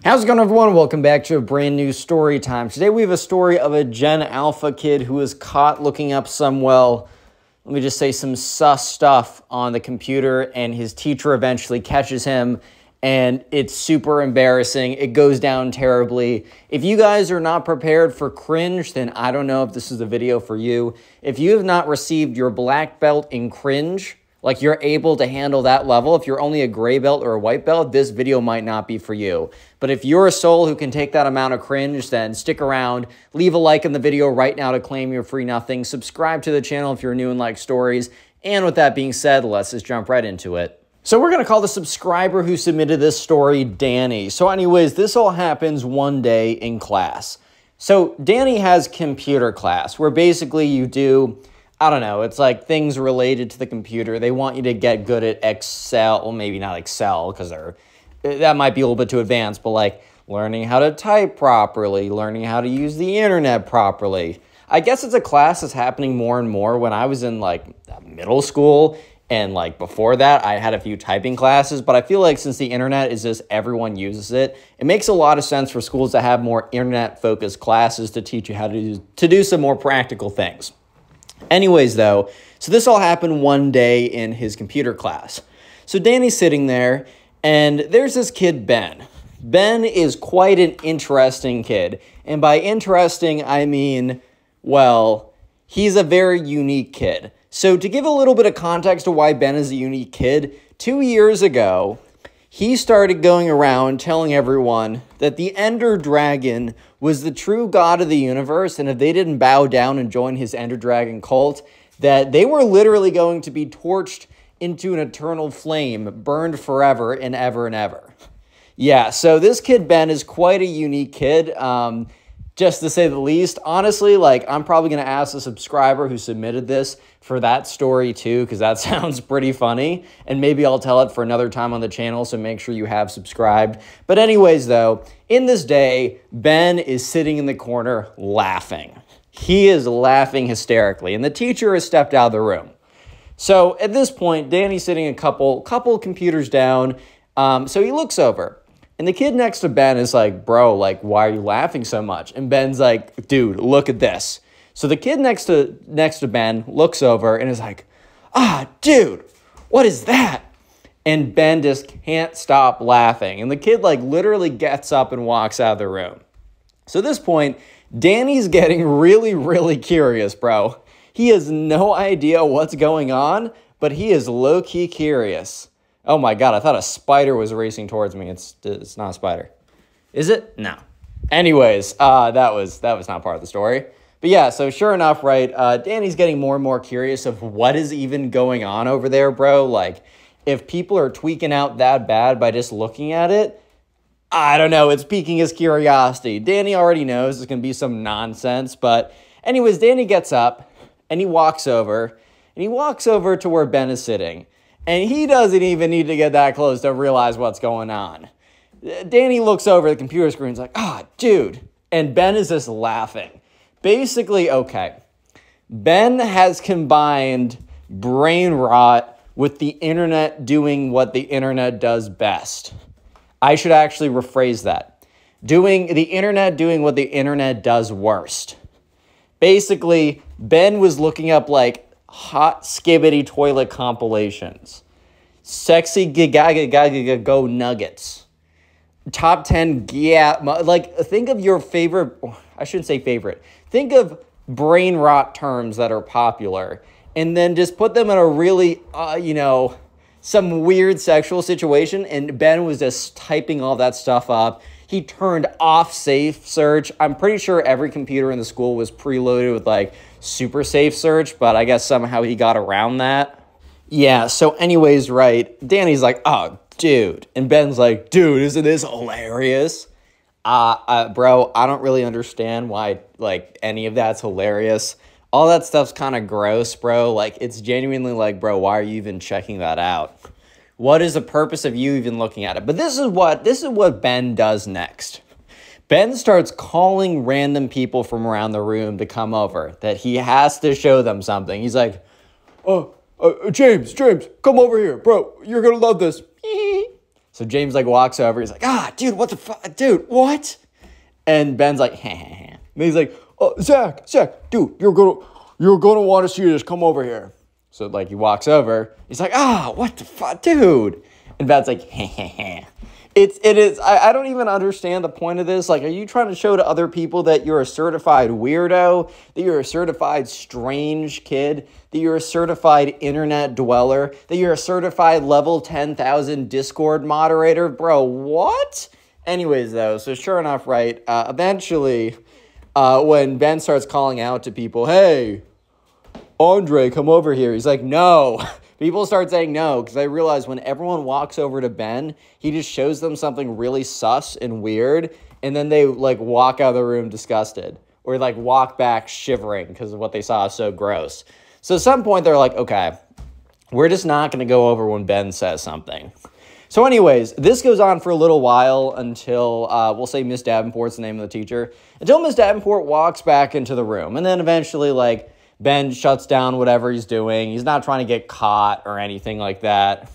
How's it going, everyone? Welcome back to a brand new story time. Today we have a story of a Gen Alpha kid who was caught looking up some, well, let me just say some sus stuff on the computer, and his teacher eventually catches him, and it's super embarrassing. It goes down terribly. If you guys are not prepared for cringe, then I don't know if this is a video for you. If you have not received your black belt in cringe, like you're able to handle that level, if you're only a gray belt or a white belt, this video might not be for you. But if you're a soul who can take that amount of cringe, then stick around, leave a like in the video right now to claim your free nothing, subscribe to the channel if you're new and like stories, and with that being said, let's just jump right into it. So we're gonna call the subscriber who submitted this story Danny. So anyways, this all happens one day in class. So Danny has computer class, where basically you do, I don't know, it's like things related to the computer. They want you to get good at Excel, well, maybe not Excel, because that might be a little bit too advanced, but like learning how to type properly, learning how to use the internet properly. I guess it's a class that's happening more and more. When I was in like middle school and like before that, I had a few typing classes, but I feel like since the internet is just everyone uses it, it makes a lot of sense for schools to have more internet-focused classes to teach you how to do some more practical things. Anyways, though, so this all happened one day in his computer class. So Danny's sitting there, and there's this kid, Ben. Ben is quite an interesting kid. And by interesting, I mean, well, he's a very unique kid. So to give a little bit of context to why Ben is a unique kid, 2 years ago, he started going around telling everyone that the Ender Dragon was the true god of the universe, and if they didn't bow down and join his Ender Dragon cult, that they were literally going to be torched into an eternal flame, burned forever and ever and ever. Yeah, so this kid Ben is quite a unique kid, just to say the least. Honestly, like, I'm probably going to ask the subscriber who submitted this for that story too, because that sounds pretty funny, and maybe I'll tell it for another time on the channel, so make sure you have subscribed. But anyways, though, in this day, Ben is sitting in the corner laughing. He is laughing hysterically, and the teacher has stepped out of the room. So at this point, Danny's sitting a couple computers down, so he looks over. And the kid next to Ben is like, bro, like, why are you laughing so much? And Ben's like, dude, look at this. So the kid next to Ben looks over and is like, ah, dude, what is that? And Ben just can't stop laughing. And the kid like literally gets up and walks out of the room. So at this point, Danny's getting really, really curious, bro. He has no idea what's going on, but he is low-key curious. Oh my God, I thought a spider was racing towards me. It's not a spider. Is it? No. Anyways, that was not part of the story. But yeah, so sure enough, right, Danny's getting more and more curious of what is even going on over there, bro. Like, if people are tweaking out that bad by just looking at it, I don't know, it's piquing his curiosity. Danny already knows it's going to be some nonsense, but anyways, Danny gets up, and he walks over to where Ben is sitting. And he doesn't even need to get that close to realize what's going on. Danny looks over the computer screen and is like, ah, dude. And Ben is just laughing. Basically, okay, Ben has combined brain rot with the internet doing what the internet does best. I should actually rephrase that. The internet doing what the internet does worst. Basically, Ben was looking up like hot skibidi toilet compilations, sexy go nuggets, top 10 like think of your favorite, I shouldn't say favorite, think of brain rot terms that are popular and then just put them in a really you know, some weird sexual situation, and Ben was just typing all that stuff up. He turned off safe search. I'm pretty sure every computer in the school was preloaded with like super safe search, but I guess somehow he got around that. Yeah, so anyways, right, Danny's like, oh, dude. And Ben's like, dude, isn't this hilarious? Bro, I don't really understand why, like, any of that's hilarious. All that stuff's kind of gross, bro. Like, it's genuinely like, bro, why are you even checking that out? What is the purpose of you even looking at it? But this is what Ben does next. Ben starts calling random people from around the room to come over, that he has to show them something. He's like, oh, James, come over here, bro. You're going to love this. So So James like walks over. He's like, ah, dude, what the fuck? Dude, what? And Ben's like, ha, ha, ha. And he's like, oh, Zach, dude, you're gonna want to see this. Come over here. So like he walks over. He's like, ah, what the fuck, dude? And Ben's like, ha, ha, ha. It is, I don't even understand the point of this. Like, are you trying to show to other people that you're a certified weirdo, that you're a certified strange kid, that you're a certified internet dweller, that you're a certified level 10,000 Discord moderator? Bro, what? Anyways, though, so sure enough, right, eventually, when Ben starts calling out to people, hey, Andre, come over here. He's like, no. People start saying no because I realize when everyone walks over to Ben, he just shows them something really sus and weird, and then they like walk out of the room disgusted or like walk back shivering because of what they saw so gross. So at some point they're like, okay, we're just not going to go over when Ben says something. So anyways, this goes on for a little while until, we'll say Miss Davenport's the name of the teacher, until Miss Davenport walks back into the room, and then eventually like Ben shuts down whatever he's doing. He's not trying to get caught or anything like that.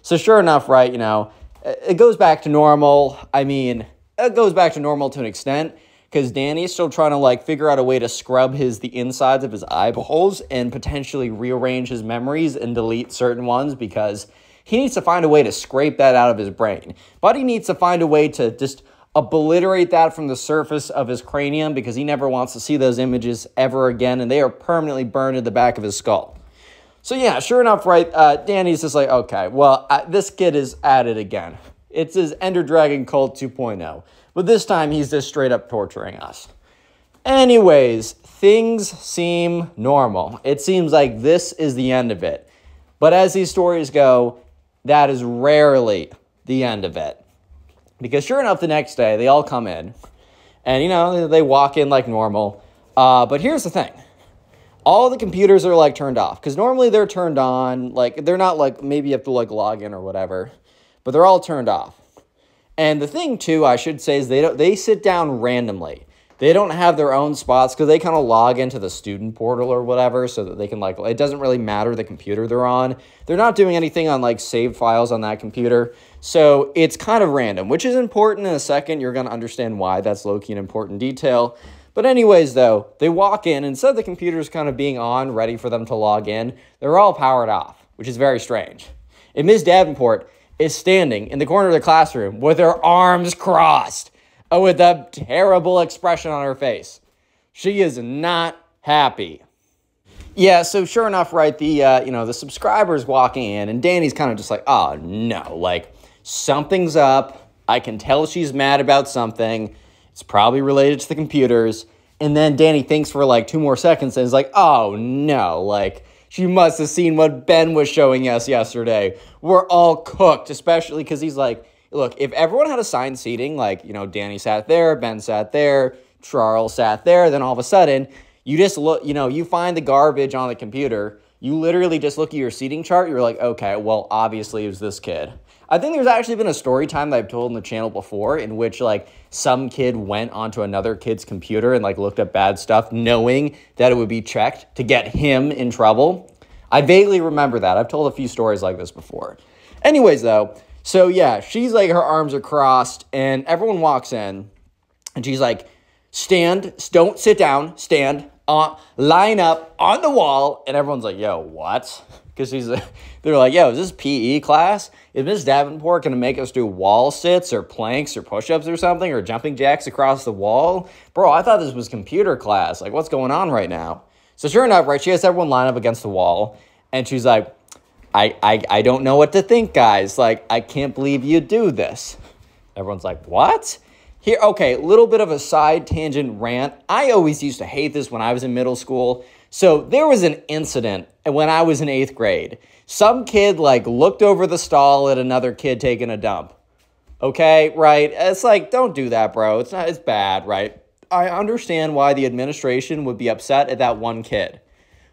So sure enough, right, you know, it goes back to normal. I mean, it goes back to normal to an extent because Danny's still trying to, like, figure out a way to scrub the insides of his eyeballs and potentially rearrange his memories and delete certain ones because he needs to find a way to scrape that out of his brain. But he needs to find a way to just obliterate that from the surface of his cranium because he never wants to see those images ever again, and they are permanently burned in the back of his skull. So yeah, sure enough, right, Danny's just like, okay, well, this kid is at it again. It's his Ender Dragon Cult 2.0, but this time he's just straight up torturing us. Anyways, things seem normal. It seems like this is the end of it. But as these stories go, that is rarely the end of it. Because sure enough, the next day, they all come in. And, you know, they walk in like normal. But here's the thing. All the computers are, like, turned off. Because normally they're turned on. Like, they're not, like, maybe you have to, like, log in or whatever. But they're all turned off. And the thing, too, I should say, is they sit down randomly. They don't have their own spots because they kind of log into the student portal or whatever so that they can, like, it doesn't really matter the computer they're on. They're not doing anything on, like, saved files on that computer. So it's kind of random, which is important in a second. You're going to understand why that's low-key an important detail. But anyways, though, they walk in, and instead of the computers kind of being on, ready for them to log in, they're all powered off, which is very strange. And Ms. Davenport is standing in the corner of the classroom with her arms crossed, with a terrible expression on her face. She is not happy. Yeah, so sure enough, right, the subscriber's walking in, and Danny's kind of just like, oh, no, like, something's up. I can tell she's mad about something. It's probably related to the computers. And then Danny thinks for, like, 2 more seconds and is like, oh, no, like, she must have seen what Ben was showing us yesterday. We're all cooked, especially because he's like, look, if everyone had assigned seating, like, you know, Danny sat there, Ben sat there, Charles sat there, then all of a sudden, you just look, you know, you find the garbage on the computer, you literally just look at your seating chart, you're like, okay, well, obviously it was this kid. I think there's actually been a story time that I've told on the channel before in which, like, some kid went onto another kid's computer and, like, looked up bad stuff knowing that it would be checked to get him in trouble. I vaguely remember that. I've told a few stories like this before. Anyways, though, so, yeah, she's like, her arms are crossed, and everyone walks in, and she's like, stand, don't sit down, stand, line up on the wall, and everyone's like, yo, what? Because they're like, yo, is this PE class? Is Miss Davenport going to make us do wall sits or planks or push-ups or something, or jumping jacks across the wall? Bro, I thought this was computer class. Like, what's going on right now? So, sure enough, right, she has everyone line up against the wall, and she's like, I don't know what to think, guys. Like, I can't believe you do this. Everyone's like, what? Here, okay, little bit of a side tangent rant. I always used to hate this when I was in middle school. So there was an incident when I was in 8th grade. Some kid, like, looked over the stall at another kid taking a dump. Okay, right? It's like, don't do that, bro. It's bad, right? I understand why the administration would be upset at that one kid.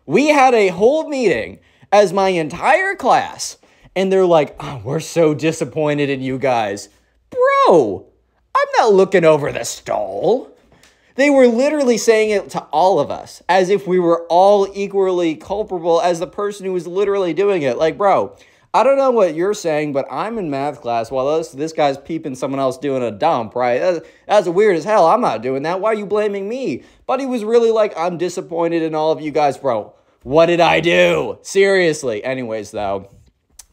We had a whole meeting as my entire class, and they're like, oh, we're so disappointed in you guys. Bro, I'm not looking over the stall. They were literally saying it to all of us, as if we were all equally culpable as the person who was literally doing it. Like, bro, I don't know what you're saying, but I'm in math class while this guy's peeping someone else doing a dump, right? That's weird as hell. I'm not doing that. Why are you blaming me? But he was really like, I'm disappointed in all of you guys, bro. What did I do? Seriously. Anyways, though,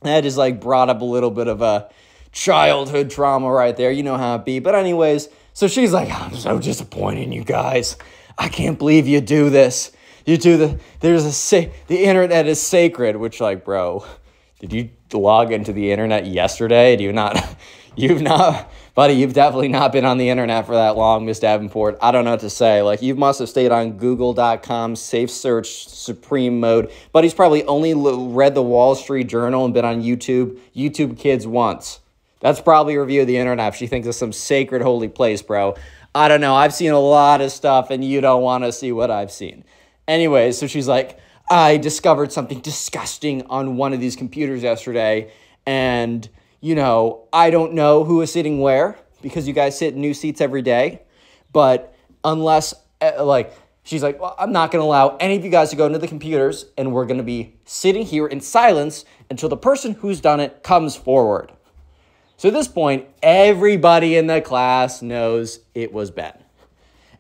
that just like brought up a little bit of a childhood trauma right there. You know how it be. But anyways, so she's like, I'm so disappointed in you guys. I can't believe you do this. You do the internet is sacred, which like, bro, did you log into the internet yesterday? You've not, buddy, you've definitely not been on the internet for that long, Miss Davenport. I don't know what to say. Like, you must have stayed on google.com, safe search, supreme mode. But he's probably only read the Wall Street Journal and been on YouTube Kids once. That's probably a review of the internet if she thinks it's some sacred holy place, bro. I don't know. I've seen a lot of stuff, and you don't want to see what I've seen. Anyways, so she's like, I discovered something disgusting on one of these computers yesterday, and, you know, I don't know who is sitting where, because you guys sit in new seats every day, but unless, she's like, well, I'm not going to allow any of you guys to go into the computers, and we're going to be sitting here in silence until the person who's done it comes forward. So at this point, everybody in the class knows it was Ben.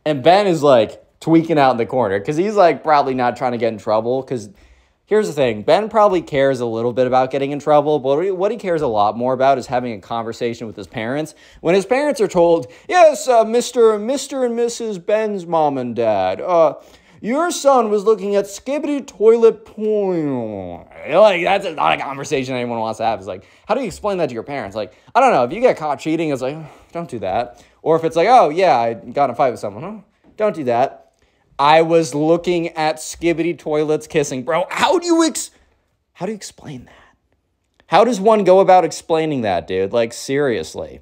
And Ben is like tweaking out in the corner because he's like probably not trying to get in trouble, because here's the thing. Ben probably cares a little bit about getting in trouble, but what he cares a lot more about is having a conversation with his parents. When his parents are told, yes, Mr. and Mrs. Ben's mom and dad, your son was looking at skibidi toilet porn. Like, that's not a conversation anyone wants to have. It's like, how do you explain that to your parents? Like, I don't know. If you get caught cheating, it's like, don't do that. Or if it's like, oh, yeah, I got in a fight with someone. Don't do that. I was looking at skibidi toilets kissing. Bro, how do you explain that? How does one go about explaining that, dude? Like, seriously.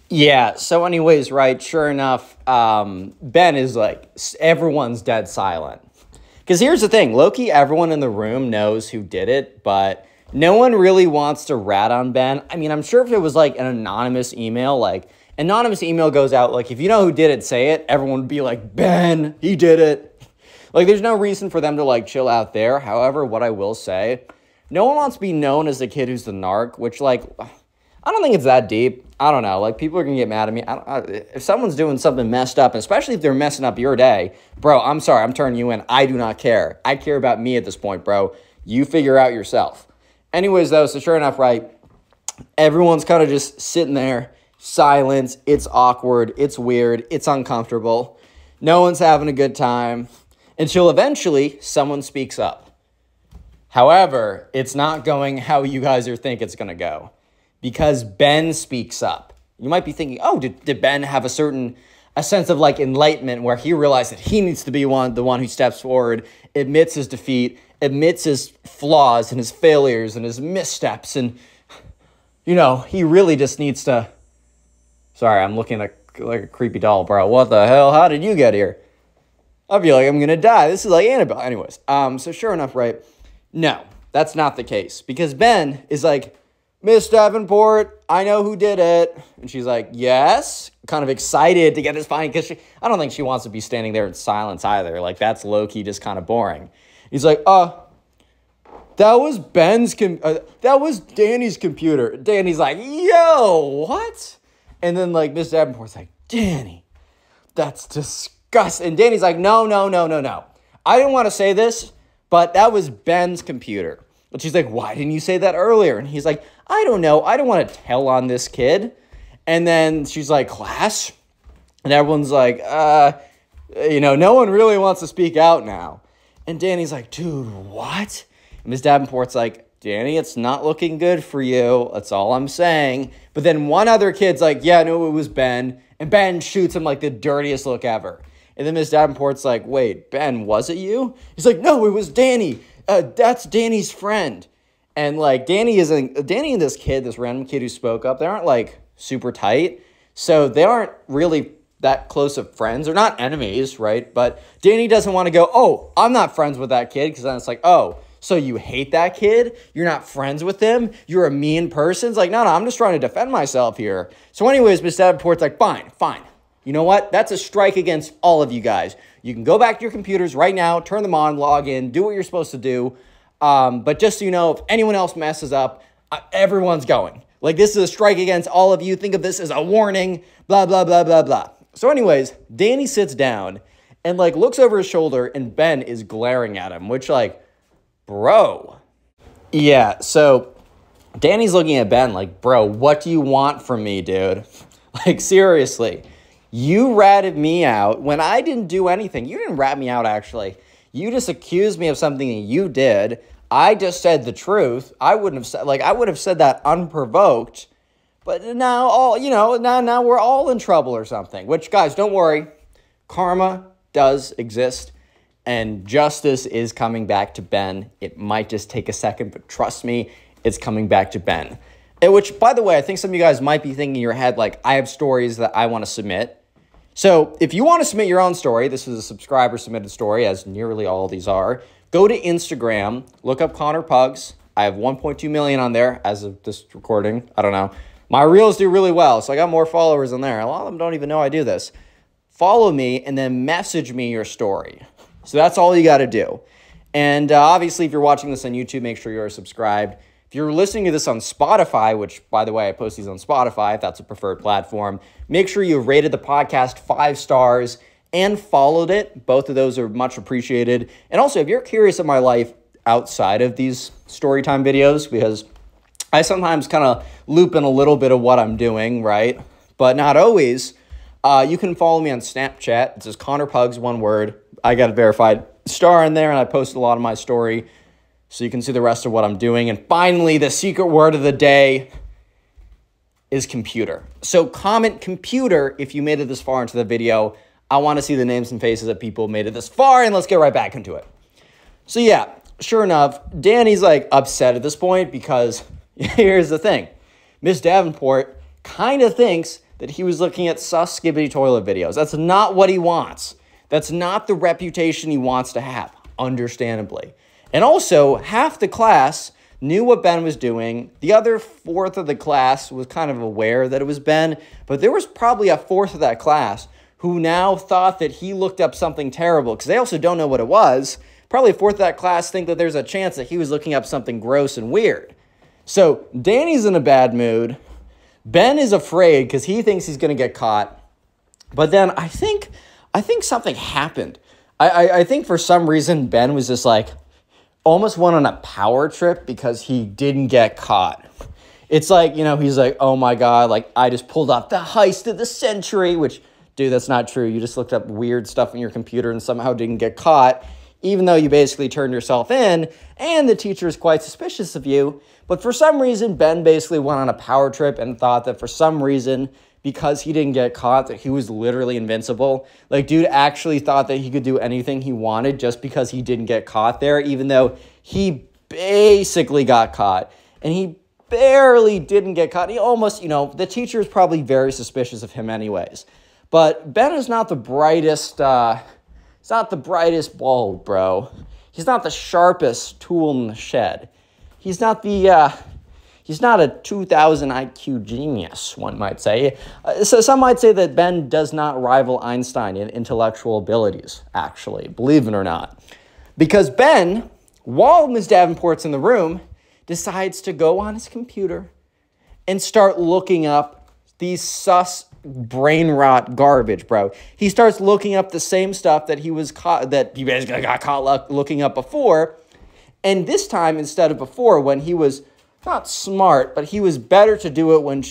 Yeah, so anyways, right, sure enough, Ben is like, everyone's dead silent. Because here's the thing, low-key, everyone in the room knows who did it, but no one really wants to rat on Ben. I mean, I'm sure if it was like an anonymous email, like, anonymous email goes out, like, if you know who did it, say it, everyone would be like, Ben, he did it. Like, there's no reason for them to, like, chill out there. However, what I will say, no one wants to be known as the kid who's the narc, which, like, I don't think it's that deep. I don't know. Like, people are going to get mad at me. If someone's doing something messed up, especially if they're messing up your day, bro, I'm sorry. I'm turning you in. I do not care. I care about me at this point, bro. You figure out yourself. Anyways, though, so sure enough, right, everyone's kind of just sitting there, silence. It's awkward. It's weird. It's uncomfortable. No one's having a good time until eventually someone speaks up. However, it's not going how you guys think it's going to go, because Ben speaks up. You might be thinking, oh, did Ben have a sense of like enlightenment where he realized that he needs to be the one who steps forward, admits his defeat, admits his flaws and his failures and his missteps, and, you know, he really just needs to... Sorry, I'm looking like a creepy doll, bro. What the hell? How did you get here? I feel like I'm going to die. This is like Annabelle. Anyways, so sure enough, right? No, that's not the case. Because Ben is like, Miss Davenport, I know who did it. And she's like, yes. Kind of excited to get this fine, because I don't think she wants to be standing there in silence either. Like, that's low-key just kind of boring. He's like, that was that was Danny's computer. Danny's like, yo, what? And then, like, Miss Davenport's like, Danny, that's disgusting. And Danny's like, no. I didn't want to say this, but that was Ben's computer. And she's like, why didn't you say that earlier? And he's like, I don't know. I don't want to tell on this kid. And then she's like, class? And everyone's like, no one really wants to speak out now. And Danny's like, dude, what? And Miss Davenport's like, Danny, it's not looking good for you. That's all I'm saying. But then one other kid's like, yeah, no, it was Ben. And Ben shoots him like the dirtiest look ever. And then Miss Davenport's like, wait, Ben, was it you? He's like, no, it was Danny. That's Danny's friend. And like, Danny and this kid, this random kid who spoke up, they aren't like super tight. So they aren't really that close of friends. They're not enemies, right? But Danny doesn't want to go, oh, I'm not friends with that kid. Because then it's like, oh, so you hate that kid? You're not friends with him? You're a mean person? It's like, no, I'm just trying to defend myself here. So anyways, Miss Davenport's like, fine. You know what? That's a strike against all of you guys. You can go back to your computers right now, turn them on, log in, do what you're supposed to do. But just so you know, if anyone else messes up, everyone's going. Like, this is a strike against all of you. Think of this as a warning, blah, blah, blah, blah, blah. So anyways, Danny sits down and, like, looks over his shoulder, and Ben is glaring at him, which, like, bro. Yeah, so Danny's looking at Ben like, bro, what do you want from me, dude? Like, seriously. You ratted me out when I didn't do anything. You didn't rat me out, actually. You just accused me of something that you did. I just said the truth. I would have said that unprovoked. But now now we're all in trouble or something. Which, guys, don't worry. Karma does exist, and justice is coming back to Ben. It might just take a second, but trust me, it's coming back to Ben. Which, by the way, I think some of you guys might be thinking in your head, like, I have stories that I want to submit. So if you want to submit your own story, this is a subscriber-submitted story, as nearly all of these are. Go to Instagram, look up Connor Pugs. I have 1.2 million on there as of this recording. I don't know. My reels do really well, so I got more followers on there. A lot of them don't even know I do this. Follow me and then message me your story. So that's all you got to do. And obviously, if you're watching this on YouTube, make sure you're subscribed. If you're listening to this on Spotify, which, by the way, I post these on Spotify, if that's a preferred platform, make sure you rated the podcast 5 stars and followed it. Both of those are much appreciated. And also, if you're curious of my life outside of these Storytime videos, because I sometimes kind of loop in a little bit of what I'm doing, right? But not always. You can follow me on Snapchat. It says Connor Pugs, one word. I got a verified star in there, and I post a lot of my story, so you can see the rest of what I'm doing. And finally, the secret word of the day is computer. So comment computer if you made it this far into the video. I want to see the names and faces of people who made it this far, and let's get right back into it. So yeah, sure enough, Danny's like upset at this point because here's the thing. Miss Davenport kind of thinks that he was looking at sus skibidi toilet videos. That's not what he wants. That's not the reputation he wants to have, understandably. And also, half the class knew what Ben was doing. The other fourth of the class was kind of aware that it was Ben, but there was probably a fourth of that class who now thought that he looked up something terrible, because they also don't know what it was. Probably a fourth of that class think that there's a chance that he was looking up something gross and weird. So Danny's in a bad mood. Ben is afraid because he thinks he's going to get caught. But then I think something happened. I think for some reason Ben was just like, almost went on a power trip because he didn't get caught. It's like, he's like, oh my God, like, I just pulled off the heist of the century, which, dude, that's not true. You just looked up weird stuff on your computer and somehow didn't get caught, even though you basically turned yourself in, and the teacher is quite suspicious of you. But for some reason, Ben basically went on a power trip and thought that for some reason, because he didn't get caught, that he was literally invincible. Like, dude actually thought that he could do anything he wanted just because he didn't get caught there, even though he basically got caught. And he barely didn't get caught. He almost, the teacher is probably very suspicious of him anyways. But Ben is not the brightest, he's not the brightest bulb, bro. He's not the sharpest tool in the shed. He's not the, he's not a 2,000 IQ genius, one might say. So some might say that Ben does not rival Einstein in intellectual abilities, actually, believe it or not. Because Ben, while Ms. Davenport's in the room, decides to go on his computer and start looking up these sus brain rot garbage, bro. He starts looking up the same stuff that he basically got caught looking up before. And this time, instead of before, when he was not smart, but he was better to do it when,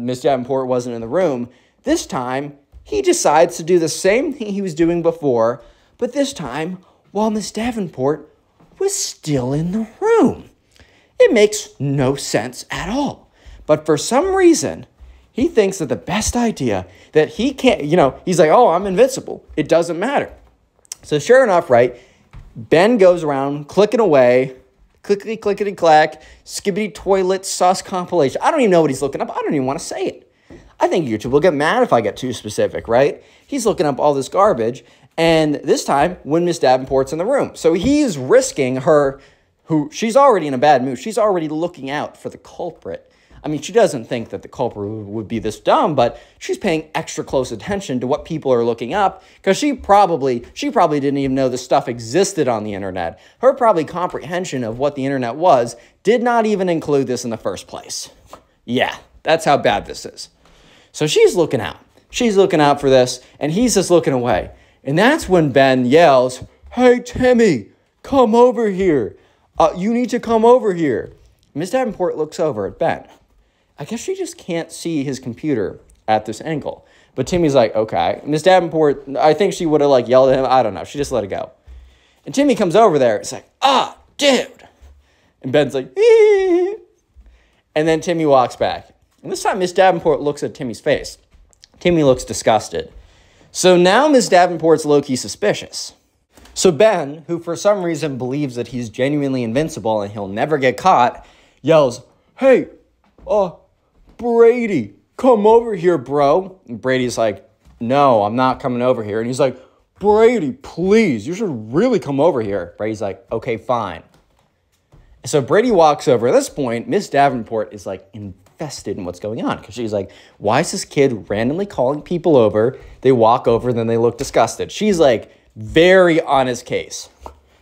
Miss Davenport wasn't in the room. This time, he decides to do the same thing he was doing before, but this time, while Miss Davenport was still in the room. It makes no sense at all. But for some reason, he thinks that the best idea that he can't, he's like, oh, I'm invincible. It doesn't matter. So sure enough, right, Ben goes around clicking away, clickety-clack, skibidi toilet sus compilation. I don't even know what he's looking up. I don't even want to say it. I think YouTube will get mad if I get too specific, right? He's looking up all this garbage, and this time, when Miss Davenport's in the room. So he's risking her, she's already in a bad mood. She's already looking out for the culprit. I mean, she doesn't think that the culprit would be this dumb, but she's paying extra close attention to what people are looking up because she probably didn't even know this stuff existed on the internet. Her probably comprehension of what the internet was did not even include this in the first place. Yeah, that's how bad this is. So she's looking out. She's looking out for this, and he's just looking away. And that's when Ben yells, "Hey, Timmy, come over here. You need to come over here." Miss Davenport looks over at Ben. I guess she just can't see his computer at this angle. But Timmy's like, okay. Miss Davenport, I think she would have like yelled at him. I don't know. She just let it go. And Timmy comes over there. It's like, dude. And Ben's like, "Ee." And then Timmy walks back. And this time Miss Davenport looks at Timmy's face. Timmy looks disgusted. So now Miss Davenport's low-key suspicious. So Ben, who for some reason believes that he's genuinely invincible and he'll never get caught, yells, "Hey, Brady, come over here, bro." And Brady's like, "No, I'm not coming over here." And he's like, "Brady, please, you should really come over here." Brady's like, "Okay, fine." So Brady walks over. At this point, Miss Davenport is like invested in what's going on because she's like, why is this kid randomly calling people over? They walk over, then they look disgusted. She's like very on his case.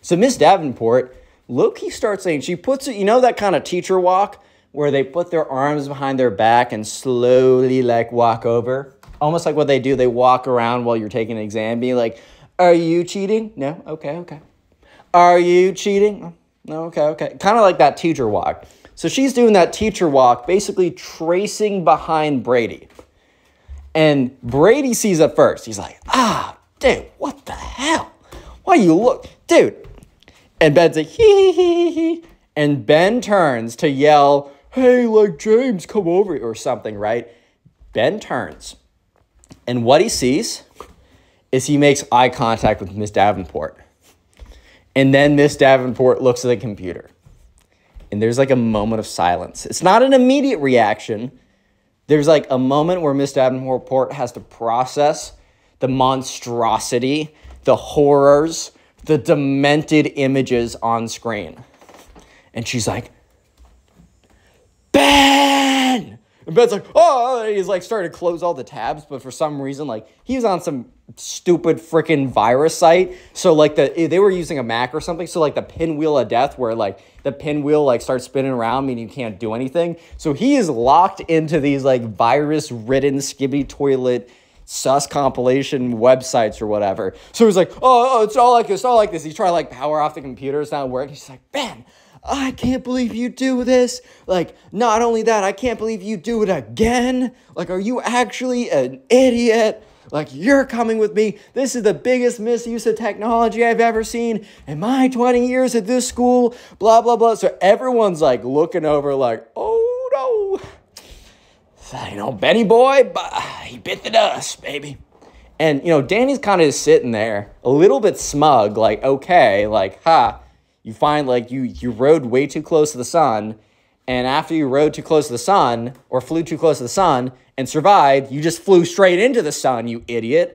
So Miss Davenport, low-key starts saying, she puts it, you know that kind of teacher walk where they put their arms behind their back and slowly like walk over? Almost like what they do, they walk around while you're taking an exam, being like, "Are you cheating? No? Okay, okay. Are you cheating? No, okay, okay." Kind of like that teacher walk. So she's doing that teacher walk, basically tracing behind Brady. And Brady sees it first. He's like, dude, what the hell? Why you look? Dude. And Ben's like, hee, hee, hee. And Ben turns to yell, "Hey, like, James, come over," or something, right? Ben turns. And what he sees is he makes eye contact with Miss Davenport. And then Miss Davenport looks at the computer. And there's like a moment of silence. It's not an immediate reaction. There's like a moment where Miss Davenport has to process the monstrosity, the horrors, the demented images on screen. And she's like, "Ben!" And Ben's like, "Oh," he's like starting to close all the tabs, but for some reason, like he was on some stupid freaking virus site. So like they were using a Mac or something. So like the pinwheel of death where like the pinwheel like starts spinning around, meaning you can't do anything. So he is locked into these like virus-ridden skibidi toilet sus compilation websites or whatever. So he's like, oh, it's all like this, all like this. He's trying to like power off the computer. It's not working. He's like, "Ben, I can't believe you do this. Like, not only that, I can't believe you do it again. Like, are you actually an idiot? Like, you're coming with me. This is the biggest misuse of technology I've ever seen in my 20 years at this school, blah, blah, blah." So everyone's like looking over like, oh no. So, you know, Benny boy, he bit the dust, baby. And, you know, Danny's kind of just sitting there a little bit smug, like, okay, like, you find like you rode way too close to the sun, and after you rode too close to the sun or flew too close to the sun and survived, you just flew straight into the sun, you idiot.